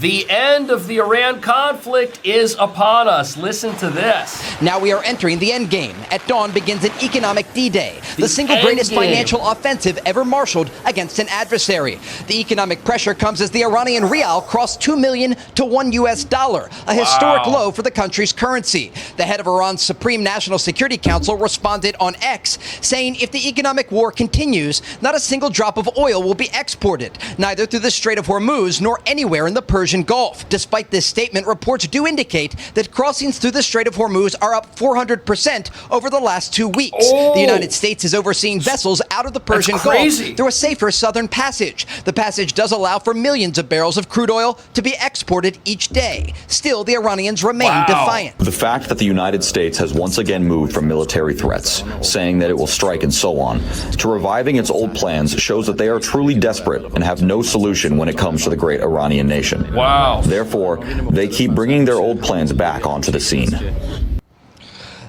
The end of the Iran conflict is upon us. Listen to this. Now we are entering the Endgame. At dawn begins an economic D-Day, the single greatest financial offensive ever marshaled against an adversary. The economic pressure comes as the Iranian rial crossed 2 million to $1, a historic low for the country's currency. The head of Iran's Supreme National Security Council responded on X, saying if the economic war continues, not a single drop of oil will be exported, neither through the Strait of Hormuz nor anywhere in the Persian Gulf. Despite this statement, reports do indicate that crossings through the Strait of Hormuz are up 400% over the last 2 weeks. The United States is overseeing vessels out of the Persian Gulf through a safer southern passage. The passage does allow for millions of barrels of crude oil to be exported each day. Still, the Iranians remain defiant. The fact that the United States has once again moved from military threats, saying that it will strike and so on, to reviving its old plans shows that they are truly desperate and have no solution when it comes to the great Iranian nation. Therefore, they keep bringing their old plans back onto the scene.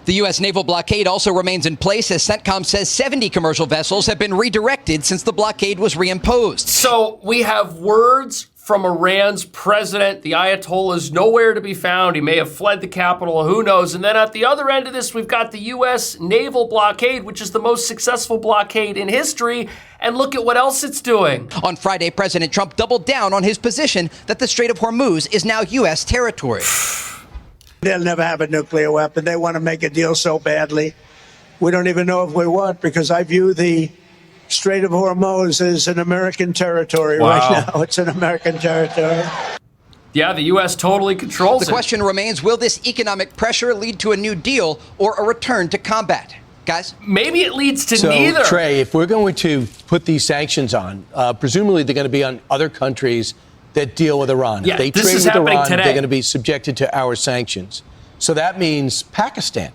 The U.S. naval blockade also remains in place, as CENTCOM says 70 commercial vessels have been redirected since the blockade was reimposed. So we have words from Iran's president. The Ayatollah is nowhere to be found. He may have fled the capital. Who knows? And then at the other end of this, we've got the U.S. naval blockade, which is the most successful blockade in history. And look at what else it's doing. On Friday, President Trump doubled down on his position that the Strait of Hormuz is now U.S. territory. They'll never have a nuclear weapon. They want to make a deal so badly. We don't even know if we want, because I view the Strait of Hormuz as an American territory right now. It's an American territory. Yeah, the U.S. totally controls it. The question remains, will this economic pressure lead to a new deal or a return to combat? Guys? Maybe it leads to neither. Trey, if we're going to put these sanctions on, presumably they're going to be on other countries that deal with Iran. Yeah, if they this trade is with happening Iran, today. they're going to be subjected to our sanctions. So that means Pakistan,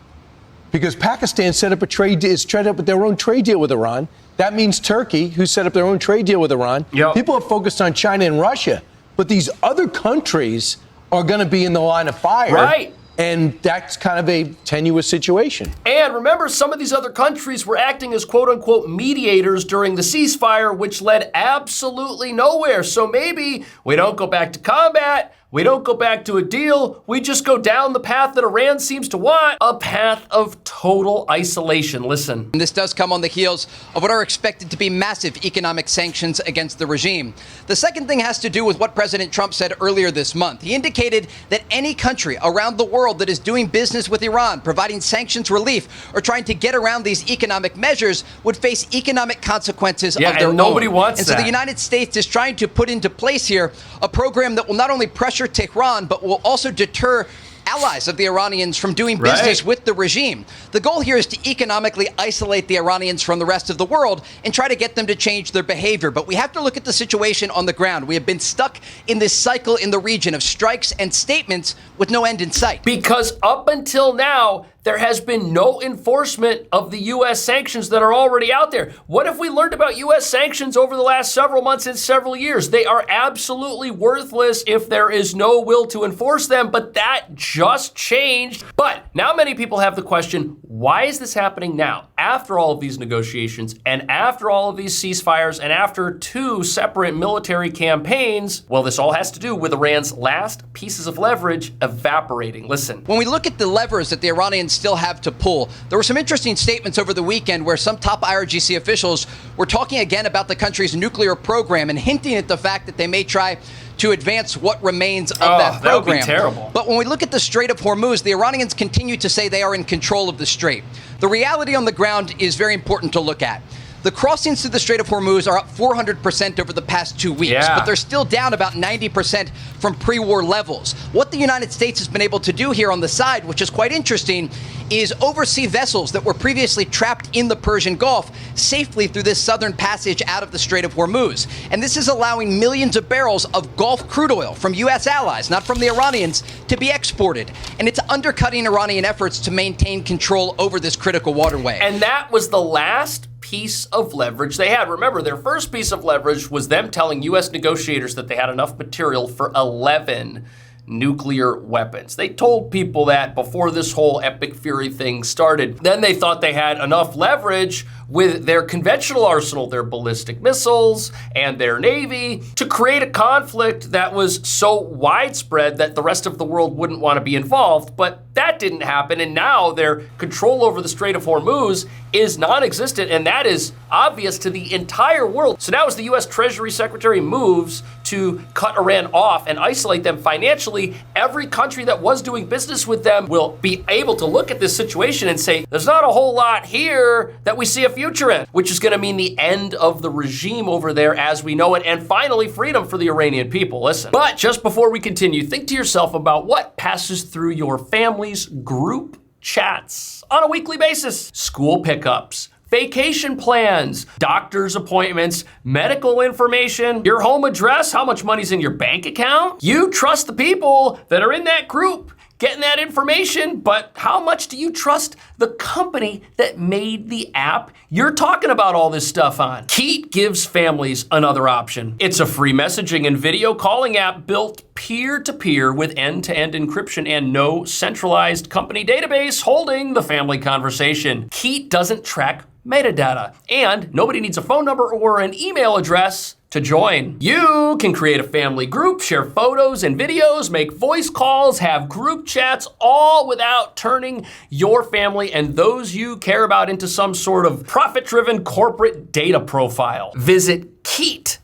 because Pakistan set up with their own trade deal with Iran. That means Turkey, who set up their own trade deal with Iran. People are focused on China and Russia, but these other countries are going to be in the line of fire. Right. And that's kind of a tenuous situation. And remember, some of these other countries were acting as quote-unquote mediators during the ceasefire, which led absolutely nowhere. So maybe we don't go back to combat. We don't go back to a deal. We just go down the path that Iran seems to want, a path of total isolation. Listen. And this does come on the heels of what are expected to be massive economic sanctions against the regime. The second thing has to do with what President Trump said earlier this month. He indicated that any country around the world that is doing business with Iran, providing sanctions relief, or trying to get around these economic measures would face economic consequences of their own. Nobody wants that. And so the United States is trying to put into place here a program that will not only pressure Tehran, but will also deter allies of the Iranians from doing business with the regime. The goal here is to economically isolate the Iranians from the rest of the world and try to get them to change their behavior. But we have to look at the situation on the ground. We have been stuck in this cycle in the region of strikes and statements with no end in sight. Because up until now, there has been no enforcement of the U.S. sanctions that are already out there. What have we learned about U.S. sanctions over the last several months and several years? They are absolutely worthless if there is no will to enforce them, but that just changed. But now many people have the question, why is this happening now? After all of these negotiations and after all of these ceasefires and after 2 separate military campaigns, well, this all has to do with Iran's last pieces of leverage evaporating. Listen. When we look at the levers that the Iranians still have to pull, there were some interesting statements over the weekend where some top IRGC officials were talking again about the country's nuclear program and hinting at the fact that they may try to advance what remains of that program. That would be terrible. But when we look at the Strait of Hormuz, the Iranians continue to say they are in control of the strait. The reality on the ground is very important to look at. The crossings through the Strait of Hormuz are up 400% over the past 2 weeks, but they're still down about 90% from pre-war levels. What the United States has been able to do here on the side, which is quite interesting, is oversee vessels that were previously trapped in the Persian Gulf safely through this southern passage out of the Strait of Hormuz. And this is allowing millions of barrels of Gulf crude oil from U.S. allies, not from the Iranians, to be exported. And it's undercutting Iranian efforts to maintain control over this critical waterway. And that was the last piece of leverage they had. Remember, their first piece of leverage was them telling U.S. negotiators that they had enough material for 11 nuclear weapons. They told people that before this whole Epic Fury thing started. Then they thought they had enough leverage with their conventional arsenal, their ballistic missiles, and their navy to create a conflict that was so widespread that the rest of the world wouldn't want to be involved. But that didn't happen, and now their control over the Strait of Hormuz is non-existent, and that is obvious to the entire world. So now as the US Treasury Secretary moves to cut Iran off and isolate them financially, every country that was doing business with them will be able to look at this situation and say, there's not a whole lot here that we see a future in, which is gonna mean the end of the regime over there as we know it, and finally freedom for the Iranian people. Listen, but just before we continue, think to yourself about what passes through your family's group chats on a weekly basis. School pickups, vacation plans, doctor's appointments, medical information, your home address, how much money's in your bank account. You trust the people that are in that group getting that information, but how much do you trust the company that made the app you're talking about all this stuff on? Keat gives families another option. It's a free messaging and video calling app built peer-to-peer with end-to-end encryption and no centralized company database holding the family conversation. Keat doesn't track metadata, and nobody needs a phone number or an email address to join. You can create a family group, share photos and videos, make voice calls, have group chats, all without turning your family and those you care about into some sort of profit-driven corporate data profile. Visit Keat.io/Cash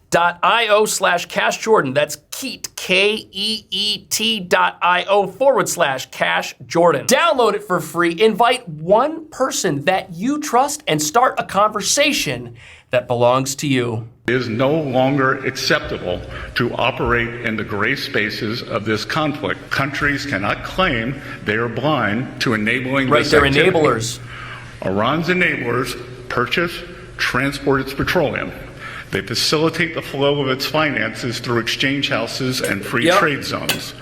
Jordan. That's Keat, KEET.io/Cash Jordan. Download it for free. Invite one person that you trust and start a conversation that belongs to you. It is no longer acceptable to operate in the gray spaces of this conflict. Countries cannot claim they are blind to enabling this activity. They're enablers. Iran's enablers purchase, transport its petroleum. They facilitate the flow of its finances through exchange houses and free trade zones.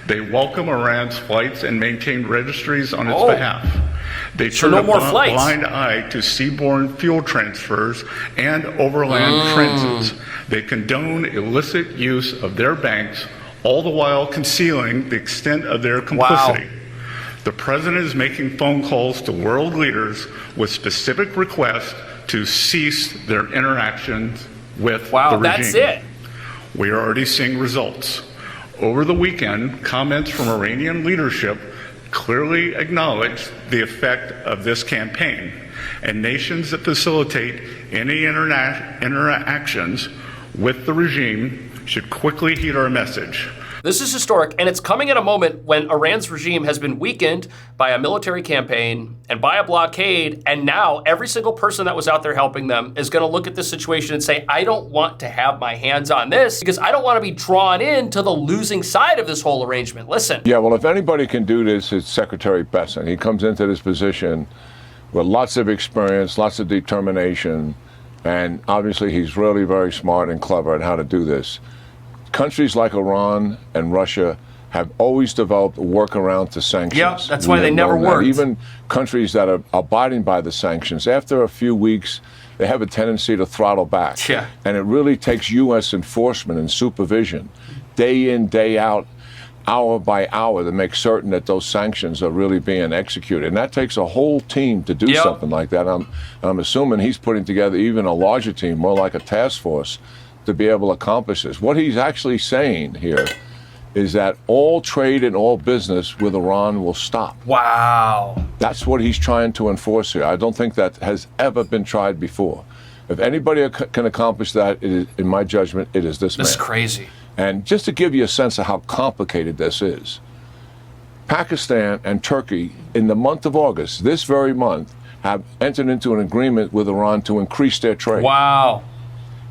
They welcome Iran's flights and maintain registries on its behalf. They turn a blind eye to seaborne fuel transfers and overland transits. They condone illicit use of their banks, all the while concealing the extent of their complicity. Wow. The president is making phone calls to world leaders with specific requests to cease their interactions with the regime. That's it. We are already seeing results. Over the weekend, comments from Iranian leadership clearly acknowledged the effect of this campaign, and nations that facilitate any interactions with the regime should quickly heed our message. This is historic, and it's coming at a moment when Iran's regime has been weakened by a military campaign and by a blockade, and now every single person that was out there helping them is gonna look at this situation and say, I don't want to have my hands on this because I don't want to be drawn into the losing side of this whole arrangement. Listen. Yeah, well, if anybody can do this, it's Secretary Bessent. He comes into this position with lots of experience, lots of determination, and obviously he's really very smart and clever at how to do this. Countries like Iran and Russia have always developed a workaround to sanctions. Yeah, that's why they never worked. Even countries that are abiding by the sanctions, after a few weeks, they have a tendency to throttle back. Yeah. And it really takes U.S. enforcement and supervision, day in, day out, hour by hour, to make certain that those sanctions are really being executed. And that takes a whole team to do something like that. I'm assuming he's putting together even a larger team, more like a task force, to be able to accomplish this. What he's actually saying here is that all trade and all business with Iran will stop. Wow. That's what he's trying to enforce here. I don't think that has ever been tried before. If anybody can accomplish that, it is, in my judgment, it is this man. This is crazy. And just to give you a sense of how complicated this is, Pakistan and Turkey, in the month of August, this very month, have entered into an agreement with Iran to increase their trade. Wow.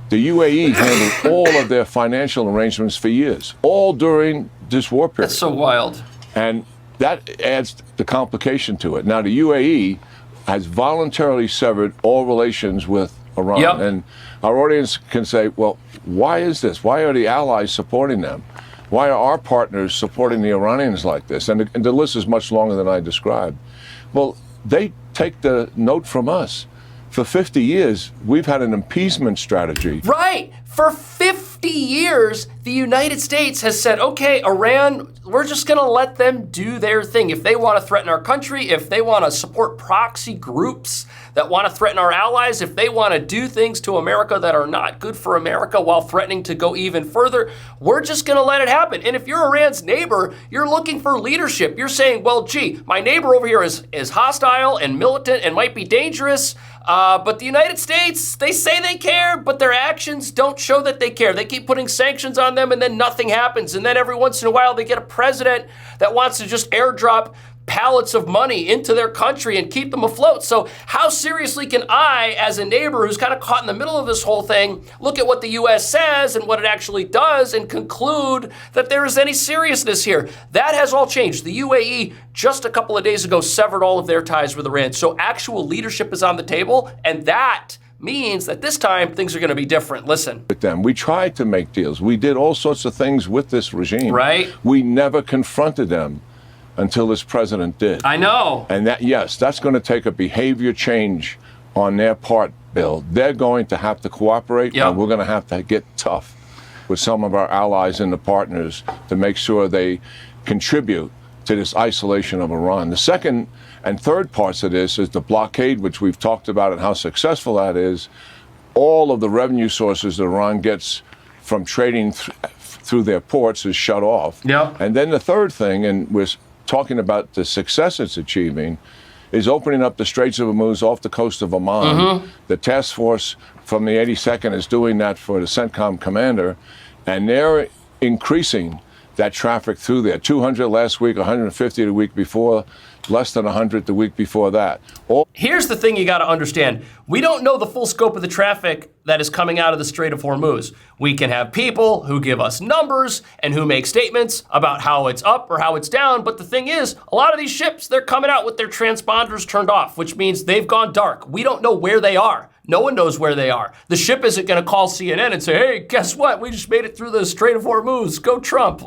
The UAE handled all of their financial arrangements for years, all during this war period. That's so wild. And that adds the complication to it. Now, the UAE has voluntarily severed all relations with Iran. Yep. And our audience can say, well, why is this? Why are the allies supporting them? Why are our partners supporting the Iranians like this? And the list is much longer than I described. Well, they take the note from us. For 50 years, we've had an appeasement strategy. Right. For 50 50 years, the United States has said, okay, Iran, we're just going to let them do their thing. If they want to threaten our country, if they want to support proxy groups that want to threaten our allies, if they want to do things to America that are not good for America while threatening to go even further, we're just going to let it happen. And if you're Iran's neighbor, you're looking for leadership. You're saying, well, gee, my neighbor over here is hostile and militant and might be dangerous. But the United States, they say they care, but their actions don't show that they care. They keep putting sanctions on them and then nothing happens. And then every once in a while they get a president that wants to just airdrop pallets of money into their country and keep them afloat. So how seriously can I, as a neighbor who's kind of caught in the middle of this whole thing, look at what the U.S. says and what it actually does and conclude that there is any seriousness here? That has all changed. The UAE just a couple of days ago severed all of their ties with Iran. So actual leadership is on the table, and that means that this time things are going to be different. Listen. With them, we tried to make deals. We did all sorts of things with this regime. Right. We never confronted them until this president did. I know. And that, yes, that's going to take a behavior change on their part, Bill. They're going to have to cooperate, Yep. and we're going to have to get tough with some of our allies and the partners to make sure they contribute to this isolation of Iran. The second and third parts of this is the blockade, which we've talked about and how successful that is. All of the revenue sources that Iran gets from trading through their ports is shut off. Yep. And then the third thing, and we're talking about the success it's achieving, is opening up the Straits of Hormuz off the coast of Oman. Mm-hmm. The task force from the 82nd is doing that for the CENTCOM commander, and they're increasing that traffic through there. 200 last week, 150 the week before, less than 100 the week before that. Here's the thing you got to understand. We don't know the full scope of the traffic that is coming out of the Strait of Hormuz. We can have people who give us numbers and who make statements about how it's up or how it's down, but the thing is, a lot of these ships, they're coming out with their transponders turned off, which means they've gone dark. We don't know where they are. No one knows where they are. The ship isn't going to call CNN and say, hey, guess what? We just made it through the Strait of Hormuz. Go Trump.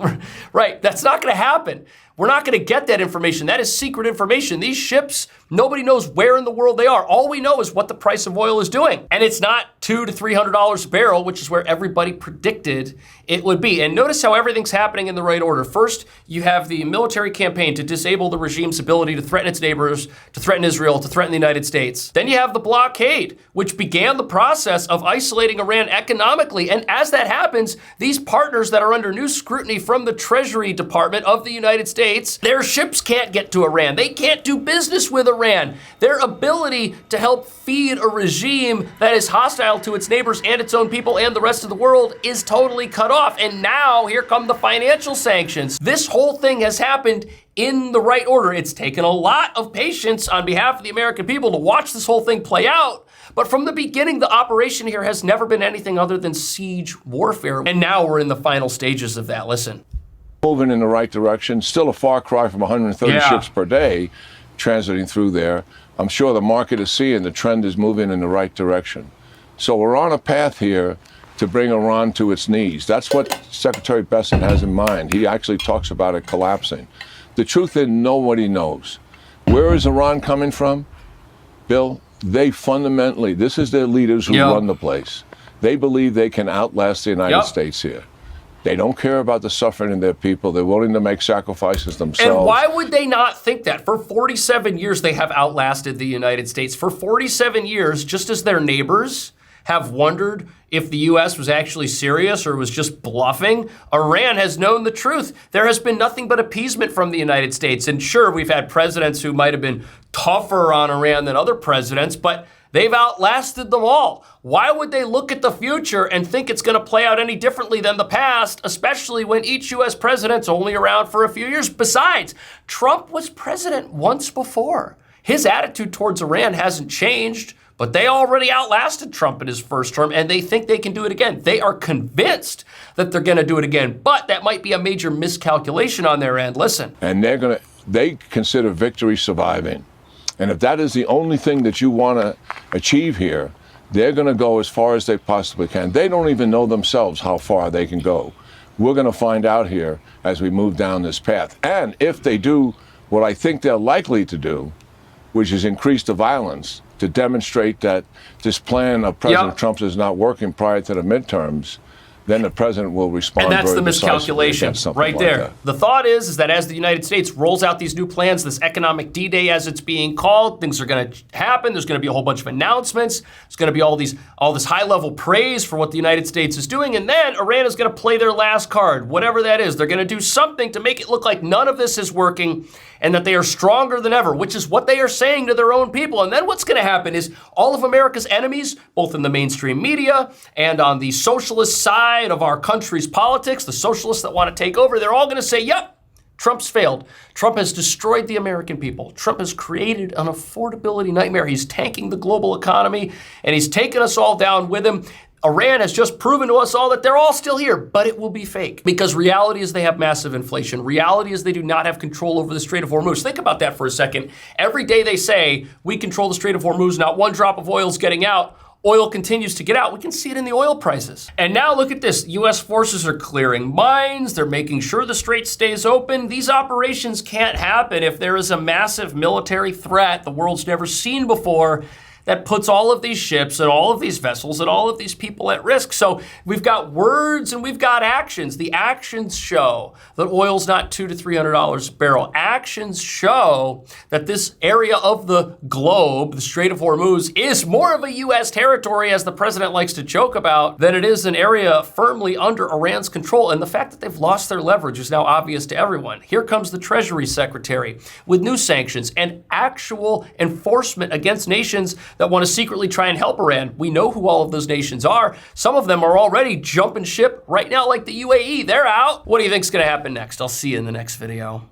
Right. That's not going to happen. We're not going to get that information. That is secret information. These ships, nobody knows where in the world they are. All we know is what the price of oil is doing. And it's not $200 to $300 a barrel, which is where everybody predicted it would be. And notice how everything's happening in the right order. First, you have the military campaign to disable the regime's ability to threaten its neighbors, to threaten Israel, to threaten the United States. Then you have the blockade, which began the process of isolating Iran economically. And as that happens, these partners that are under new scrutiny from the Treasury Department of the United States, their ships can't get to Iran. They can't do business with Iran. Their ability to help feed a regime that is hostile to its neighbors and its own people and the rest of the world is totally cut off. And now here come the financial sanctions. This whole thing has happened in the right order. It's taken a lot of patience on behalf of the American people to watch this whole thing play out. But from the beginning, the operation here has never been anything other than siege warfare. And now we're in the final stages of that. Listen. Moving in the right direction. Still a far cry from 130 ships per day transiting through there. I'm sure the market is seeing the trend is moving in the right direction. So we're on a path here to bring Iran to its knees. That's what Secretary Bessent has in mind. He actually talks about it collapsing. The truth is, nobody knows. Where is Iran coming from? Bill, they fundamentally, this is their leaders who run the place. They believe they can outlast the United States here. They don't care about the suffering of their people. They're willing to make sacrifices themselves. And why would they not think that? For 47 years, they have outlasted the United States. For 47 years, just as their neighbors have wondered if the U.S. was actually serious or was just bluffing, Iran has known the truth. There has been nothing but appeasement from the United States. And sure, we've had presidents who might have been tougher on Iran than other presidents, but they've outlasted them all. Why would they look at the future and think it's going to play out any differently than the past, especially when each U.S. president's only around for a few years? Besides, Trump was president once before. His attitude towards Iran hasn't changed, but they already outlasted Trump in his first term, and they think they can do it again. They are convinced that they're going to do it again, but that might be a major miscalculation on their end. Listen. And they consider victory surviving. And if that is the only thing that you want to achieve here, they're going to go as far as they possibly can. They don't even know themselves how far they can go. We're going to find out here as we move down this path. And if they do what I think they're likely to do, which is increase the violence to demonstrate that this plan of President Trump's is not working prior to the midterms, then the president will respond. And that's very the decisively miscalculation against something right like there. that. The thought is that as the United States rolls out these new plans, this economic D-Day as it's being called, things are going to happen. There's going to be a whole bunch of announcements. There's going to be all this high-level praise for what the United States is doing. And then Iran is going to play their last card, whatever that is. They're going to do something to make it look like none of this is working and that they are stronger than ever, which is what they are saying to their own people. And then what's going to happen is all of America's enemies, both in the mainstream media and on the socialist side of our country's politics, the socialists that want to take over, they're all going to say, yep, Trump's failed. Trump has destroyed the American people. Trump has created an affordability nightmare. He's tanking the global economy, and he's taken us all down with him. Iran has just proven to us all that they're all still here, but it will be fake. Because reality is they have massive inflation. Reality is they do not have control over the Strait of Hormuz. Think about that for a second. Every day they say, we control the Strait of Hormuz, not one drop of oil is getting out. Oil continues to get out. We can see it in the oil prices. And now look at this. U.S. forces are clearing mines. They're making sure the strait stays open. These operations can't happen if there is a massive military threat the world's never seen before that puts all of these ships and all of these vessels and all of these people at risk. So we've got words and we've got actions. The actions show that oil's not $200 to $300 a barrel. Actions show that this area of the globe, the Strait of Hormuz, is more of a U.S. territory, as the president likes to joke about, than it is an area firmly under Iran's control. And the fact that they've lost their leverage is now obvious to everyone. Here comes the Treasury Secretary with new sanctions and actual enforcement against nations that want to secretly try and help Iran. We know who all of those nations are. Some of them are already jumping ship right now, like the UAE. They're out. What do you think's going to happen next? I'll see you in the next video.